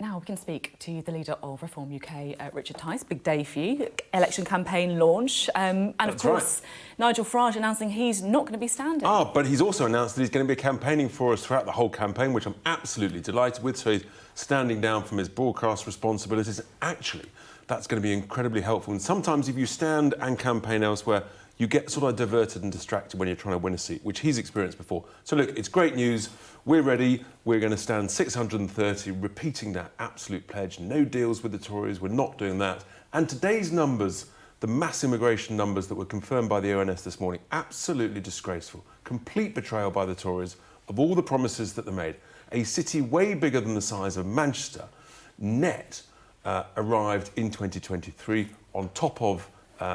Now we can speak to the leader of Reform UK, Richard Tice. Big day for you, election campaign launch. And of course, Nigel Farage announcing he's not going to be standing. But he's also announced that he's going to be campaigning for us throughout the whole campaign, which I'm absolutely delighted with. So he's standing down from his broadcast responsibilities. Actually, that's going to be incredibly helpful. And sometimes if you stand and campaign elsewhere, you get sort of diverted and distracted when you're trying to win a seat, which he's experienced before. So look, it's great news. We're ready. We're going to stand 630, repeating that absolute pledge. No deals with the Tories. We're not doing that. And today's numbers, the mass immigration numbers that were confirmed by the ONS this morning, absolutely disgraceful. Complete betrayal by the Tories of all the promises that they made. A city way bigger than the size of Manchester, net, arrived in 2023 on top of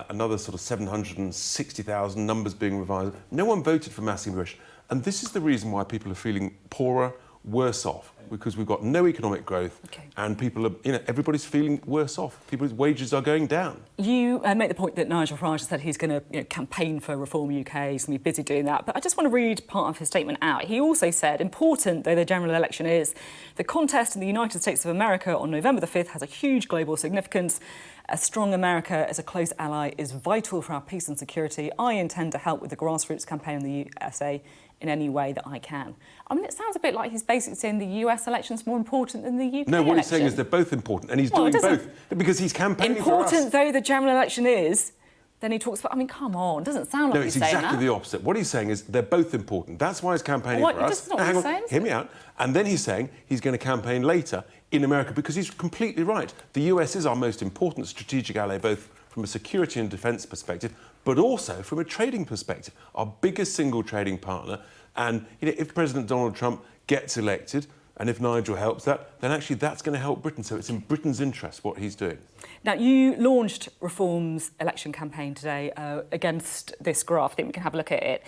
another sort of 760,000 numbers being revised. No one voted for mass immigration. And this is the reason why people are feeling poorer, worse off, because we've got no economic growth and people are, everybody's feeling worse off. People's wages are going down. You make the point that Nigel Farage said he's going to campaign for Reform UK, he's going to be busy doing that. But I just want to read part of his statement out. He also said, important though the general election is, the contest in the United States of America on November the 5th has a huge global significance. A strong America as a close ally is vital for our peace and security. I intend to help with the grassroots campaign in the USA in any way that I can. I mean, it sounds a bit like he's basically saying the US election's more important than the UK No, what election. he's saying is they're both important, and he's doing both because he's campaigning for us. Important though the general election is, then he talks about, I mean, come on, doesn't sound like he's saying that. No, it's exactly the opposite. What he's saying is they're both important. That's why he's campaigning for us. That's not what he's saying. Hear me out. And then he's saying he's going to campaign later in America because he's completely right. The US is our most important strategic ally, both from a security and defence perspective, but also from a trading perspective. Our biggest single trading partner. And if President Donald Trump gets elected, and if Nigel helps that, then actually that's going to help Britain. So it's in Britain's interest what he's doing. Now, you launched Reform's election campaign today against this graph. I think we can have a look at it.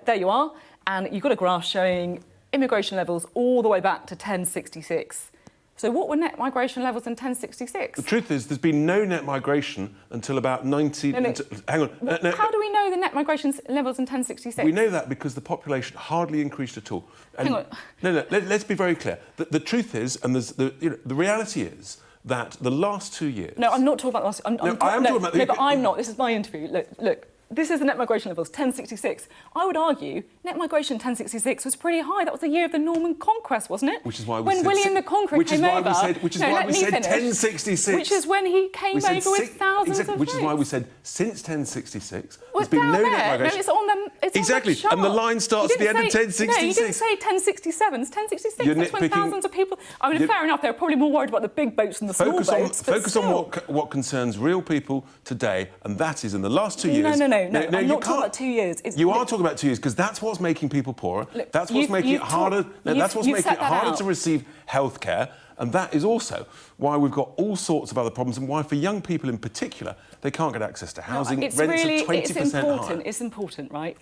There you are. And you've got a graph showing immigration levels all the way back to 1066. So what were net migration levels in 1066? The truth is, there's been no net migration until about 19... Hang on. How do we know the net migration levels in 1066? We know that because the population hardly increased at all. And Hang on. Let's be very clear. The truth is, and the reality is, that the last 2 years... No, I'm not talking about the last... I am talking about... No, but I'm not. This is my interview. Look. This is the net migration levels, 1066. I would argue net migration 1066 was pretty high. That was the year of the Norman Conquest, wasn't it? Which is why we when said... William the Conqueror came over... Which is why we said 1066. Which is when he came over with thousands of Which is why we said since 1066, there's been no net migration. No, it's on them. Exactly, and the line starts at the end of 1066. No, you didn't say 1067. It's 1066. That's when thousands of people... I mean, fair enough, they're probably more worried about the big boats than the small boats. Focus on what concerns real people today, and that is in the last 2 years... No, I'm not talking about 2 years. You are talking about 2 years because that's what's making people poorer. That's what's making it harder. That's what's making it harder to receive health care. And that is also why we've got all sorts of other problems and why, for young people in particular, they can't get access to housing. Rents are 20% higher. It's important, right?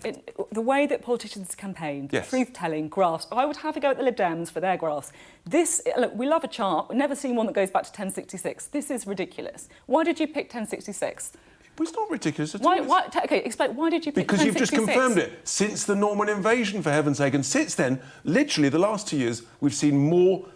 The way that politicians campaign, truth-telling, graphs. I would have a go at the Lib Dems for their graphs. Look, we love a chart. We've never seen one that goes back to 1066. This is ridiculous. Why did you pick 1066? Well, it's not ridiculous at all. OK, explain. Why did you pick 1066? Because you've just confirmed it. Since the Norman invasion, for heaven's sake. And since then, literally the last 2 years, we've seen more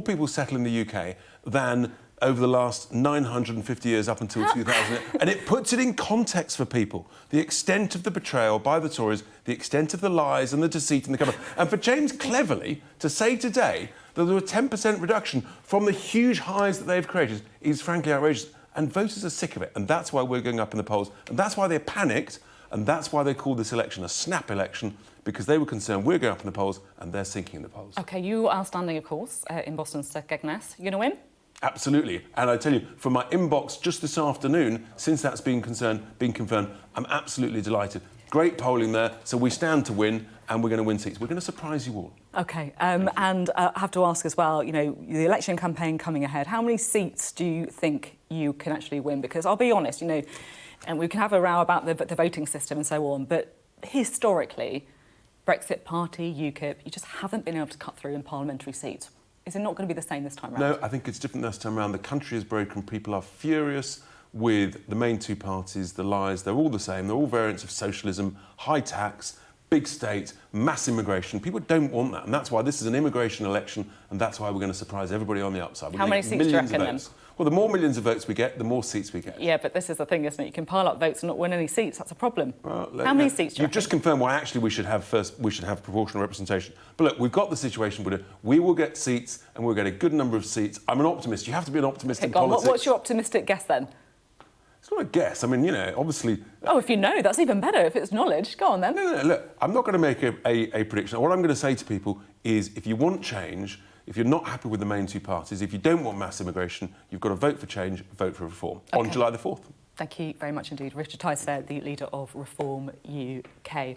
people settle in the UK than over the last 950 years up until 2000. And it puts it in context for people. The extent of the betrayal by the Tories, the extent of the lies and the deceit in the government. And for James cleverly to say today that there was a 10% reduction from the huge highs that they've created is frankly outrageous. And voters are sick of it, and that's why we're going up in the polls, and that's why they're panicked, and that's why they called this election a snap election, because they were concerned we're going up in the polls and they're sinking in the polls. OK, you are standing, of course, in Boston's Skegness. You're going to win? Absolutely. And I tell you, from my inbox just this afternoon, since that's been confirmed, I'm absolutely delighted. Great polling there, so we stand to win, and we're going to win seats. We're going to surprise you all. OK, and I have to ask as well, the election campaign coming ahead, how many seats do you think you can actually win? Because I'll be honest, and we can have a row about the voting system and so on, but historically, Brexit Party, UKIP, you just haven't been able to cut through in parliamentary seats. Is it not going to be the same this time around? No, I think it's different this time around. The country is broken. People are furious with the main two parties, the lies. They're all the same. They're all variants of socialism, high tax, big state, mass immigration. People don't want that, and that's why this is an immigration election, and that's why we're going to surprise everybody on the upside. How many seats do you reckon then? Well, the more millions of votes we get, the more seats we get. Yeah, but this is the thing, isn't it? You can pile up votes and not win any seats. That's a problem. Well, How many seats do you You've just confirmed why actually we should have proportional representation. But look, we've got the situation where we will get seats and we'll get a good number of seats. I'm an optimist. You have to be an optimist in politics. What's your optimistic guess then? It's not a guess. I mean, you know, obviously... Oh, if you know, that's even better. If it's knowledge, go on then. No, look, I'm not going to make a prediction. What I'm going to say to people is if you want change, if you're not happy with the main two parties, if you don't want mass immigration, you've got to vote for change, vote for reform on July the 4th. Thank you very much indeed. Richard Tice, the leader of Reform UK.